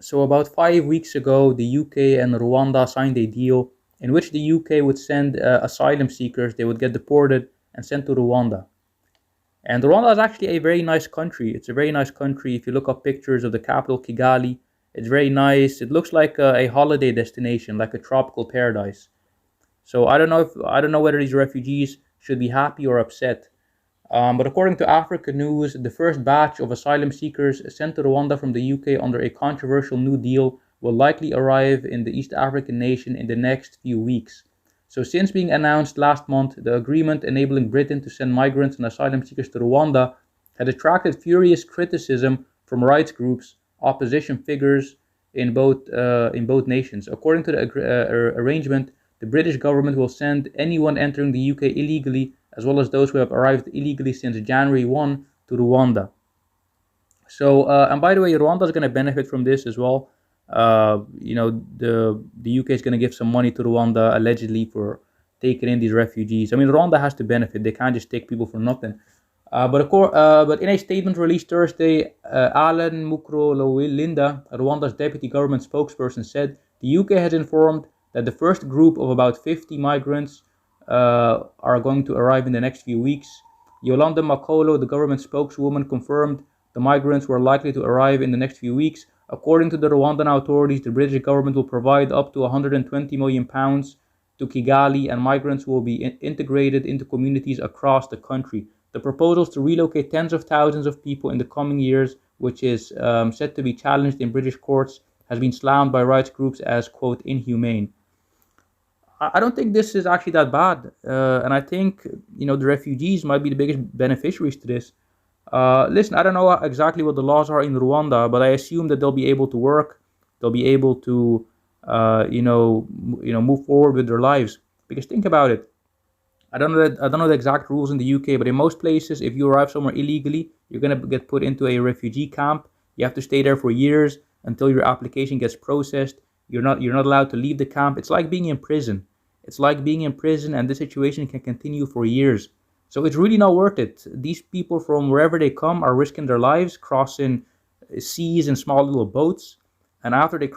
So about 5 weeks ago, the UK and Rwanda signed a deal in which the UK would send asylum seekers. They would get deported and sent to Rwanda. And Rwanda is actually a very nice country. It's a very nice country. If you look up pictures of the capital, Kigali, it's very nice. It looks like a holiday destination, like a tropical paradise. So I don't know whether these refugees should be happy or upset. But according to Africa News, the first batch of asylum seekers sent to Rwanda from the UK under a controversial new deal will likely arrive in the East African nation in the next few weeks. So, since being announced last month, the agreement enabling Britain to send migrants and asylum seekers to Rwanda had attracted furious criticism from rights groups, opposition figures in both nations. According to the arrangement, the British government will send anyone entering the UK illegally, as well as those who have arrived illegally since January 1, to Rwanda. So, and by the way, Rwanda is going to benefit from this as well. The UK is going to give some money to Rwanda allegedly for taking in these refugees. I mean, Rwanda has to benefit. They can't just take people for nothing. But in a statement released Thursday, Alan Mukro-Linda, Rwanda's deputy government spokesperson, said the UK has informed that the first group of about 50 migrants are going to arrive in the next few weeks. Yolanda Makolo, the government spokeswoman, confirmed the migrants were likely to arrive in the next few weeks. According to the Rwandan authorities, the British government will provide up to £120 million to Kigali, and migrants will be integrated into communities across the country. The proposals to relocate tens of thousands of people in the coming years, which is said to be challenged in British courts, has been slammed by rights groups as, quote, inhumane. I don't think this is actually that bad, and I think the refugees might be the biggest beneficiaries to this. Listen, I don't know exactly what the laws are in Rwanda, but I assume that they'll be able to work, they'll be able to, move forward with their lives. Because think about it, I don't know the exact rules in the UK, but in most places, if you arrive somewhere illegally, you're gonna get put into a refugee camp. You have to stay there for years until your application gets processed. You're not allowed to leave the camp. It's like being in prison. It's like being in prison, and this situation can continue for years. So it's really not worth it. These people from wherever they come are risking their lives, crossing seas in small little boats. And after they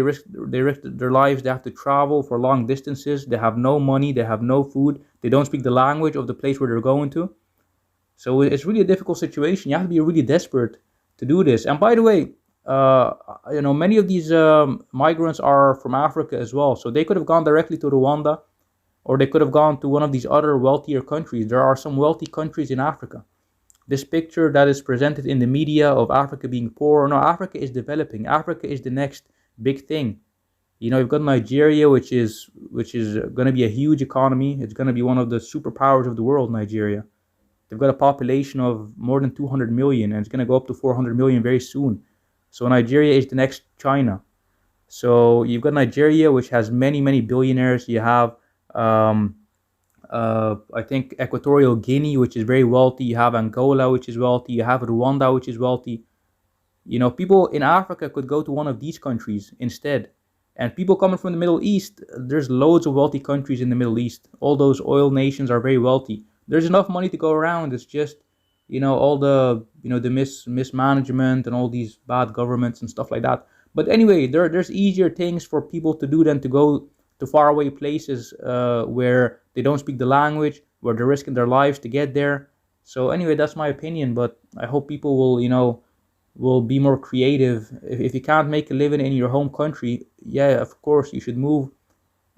risk their lives, they have to travel for long distances. They have no money, they have no food, they don't speak the language of the place where they're going to. So it's really a difficult situation. You have to be really desperate to do this. And by the way, many of these migrants are from Africa as well. So they could have gone directly to Rwanda, or they could have gone to one of these other wealthier countries. There are some wealthy countries in Africa. This picture that is presented in the media of Africa being poor, no, Africa is developing. Africa is the next big thing. You've got Nigeria, which is going to be a huge economy. It's going to be one of the superpowers of the world, Nigeria. They've got a population of more than 200 million, and it's going to go up to 400 million very soon. So Nigeria is the next China. So you've got Nigeria, which has many, many billionaires. You have, I think, Equatorial Guinea, which is very wealthy. You have Angola, which is wealthy. You have Rwanda, which is wealthy. People in Africa could go to one of these countries instead. And people coming from the Middle East, there's loads of wealthy countries in the Middle East. All those oil nations are very wealthy. There's enough money to go around. It's just, all the, the mismanagement and all these bad governments and stuff like that. But anyway, there's easier things for people to do than to go to faraway places where they don't speak the language, where they're risking their lives to get there. So anyway, that's my opinion, but I hope people will be more creative. If you can't make a living in your home country, yeah, of course, you should move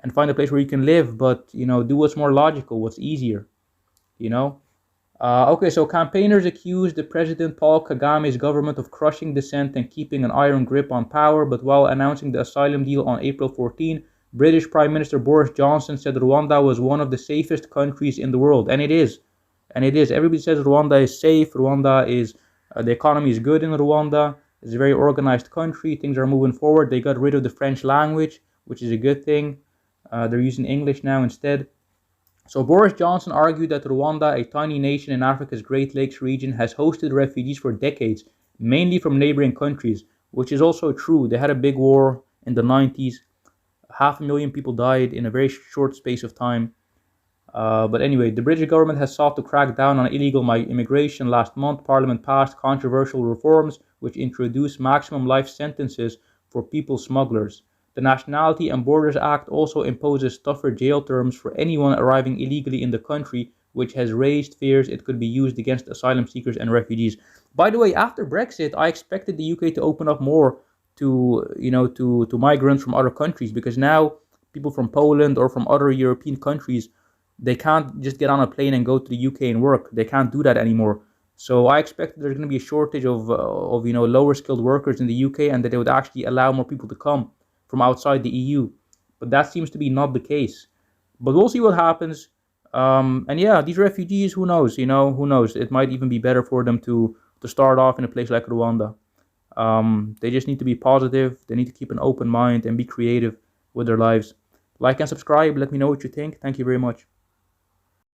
and find a place where you can live, but, do what's more logical, what's easier, Okay, so campaigners accused the President Paul Kagame's government of crushing dissent and keeping an iron grip on power, but while announcing the asylum deal on April 14, British Prime Minister Boris Johnson said Rwanda was one of the safest countries in the world, and it is. And it is. Everybody says Rwanda is safe. Rwanda is, the economy is good in Rwanda. It's a very organized country. Things are moving forward. They got rid of the French language, which is a good thing. They're using English now instead. So Boris Johnson argued that Rwanda, a tiny nation in Africa's Great Lakes region, has hosted refugees for decades, mainly from neighboring countries, which is also true. They had a big war in the 90s. 500,000 people died in a very short space of time. But anyway, the British government has sought to crack down on illegal immigration. Last month, Parliament passed controversial reforms which introduce maximum life sentences for people smugglers. The Nationality and Borders Act also imposes tougher jail terms for anyone arriving illegally in the country, which has raised fears it could be used against asylum seekers and refugees. By the way, after Brexit, I expected the UK to open up more to to migrants from other countries, because now people from Poland or from other European countries, they can't just get on a plane and go to the UK and work. They can't do that anymore. So I expect there's going to be a shortage of lower skilled workers in the UK, and that they would actually allow more people to come from outside the EU. But that seems to be not the case. But we'll see what happens. And yeah, these refugees, who knows? Who knows? It might even be better for them to start off in a place like Rwanda. They just need to be positive. They need to keep an open mind and be creative with their lives. Like and subscribe. Let me know what you think. Thank you very much.